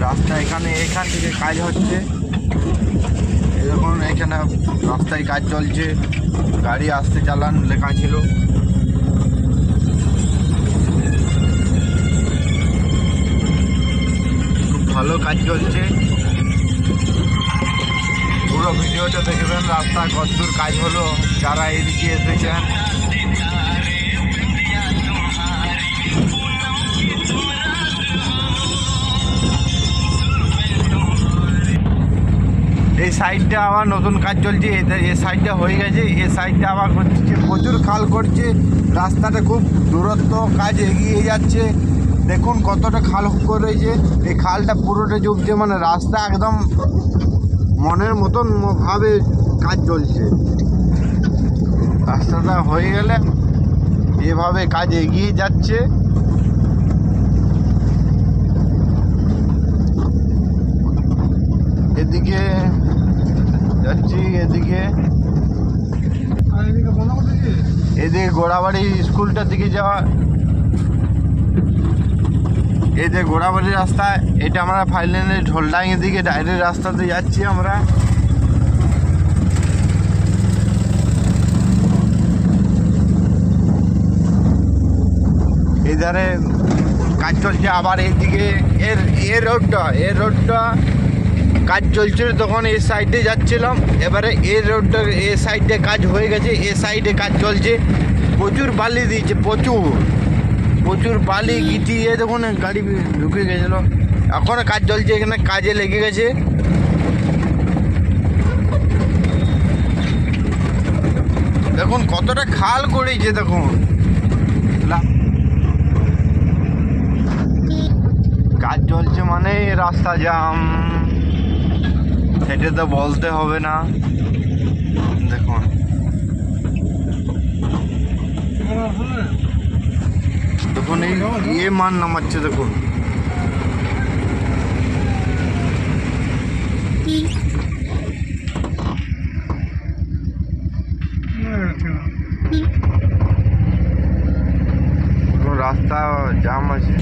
রাস্তা এখান থেকে কাজ হচ্ছে। এরকম এখানে রাস্তায় কাজ চলছে, গাড়ি আসতে চালান লেখা ছিল। খুব ভালো কাজ চলছে, পুরো ভিডিওটা দেখবেন। রাস্তা কতদূর কাজ হলো, যারা এদিকে এসেছেন। এই সাইডটা আবার নতুন কাজ চলছে, এই সাইডটা হয়ে গেছে, এই সাইডটা আবার হচ্ছে। প্রচুর খাল করছে, রাস্তাটা খুব দূরত্ব, কাজ এগিয়ে যাচ্ছে। দেখুন কতটা খাল করেছে, এই খালটা পুরোটা জুগছে, মানে রাস্তা একদম মনের মতন ভাবে কাজ চলছে। রাস্তাটা হয়ে গেলে এভাবে কাজ এগিয়ে যাচ্ছে। এদিকে যাচ্ছি, এদিকে গোড়াবাড়ি স্কুলটার দিকে যাওয়া। এই যে গোড়াবাড়ির রাস্তা, এটা আমরা ফাইনালি ঢোলডাঙ্গির দিকে ডাইরেক্ট রাস্তাতে যাচ্ছি আমরা। এধারে কাজ চলছে, আবার এইদিকে এর রোডটা কাজ চলছিল, তখন এই সাইডে যাচ্ছিলাম। এবারে এই রোডটা এই সাইডে কাজ হয়ে গেছে, এই সাইডে কাজ চলছে। প্রচুর বালি দিয়েছে, প্রচুর বালি গিটিয়ে দেখুন গাড়ি ঢুকে গেছিল। এখনও কাজ চলছে, এখানে কাজে লেগে গেছে। দেখুন কতটা খাল করেছে, দেখুন কাজ চলছে মানে রাস্তা জাম, এটা তো বলতে হবে না। দেখুন দেখুন এই মান নামাচ্ছে, দেখুন রাস্তা জাম আছে।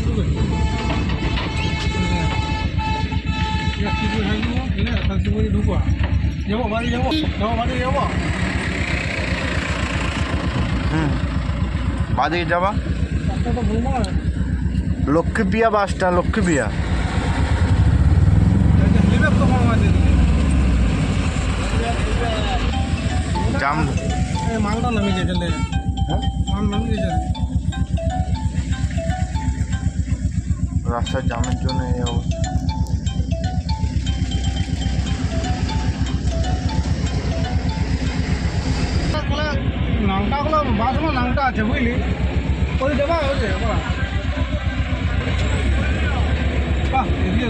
বাদিকে যাবা লক্ষ্মীপিয়া বাসটা, লক্ষ্মীপিয়া জাম মালটা নামি গেছে, মাল নামি গেছে। রাস্তার জামের জন্য এই অবস্থা। নাংটাগুলো বাসগুলো নাংটা আছে বুঝলি, ওই দেবা ওই যে বাহ এদিকে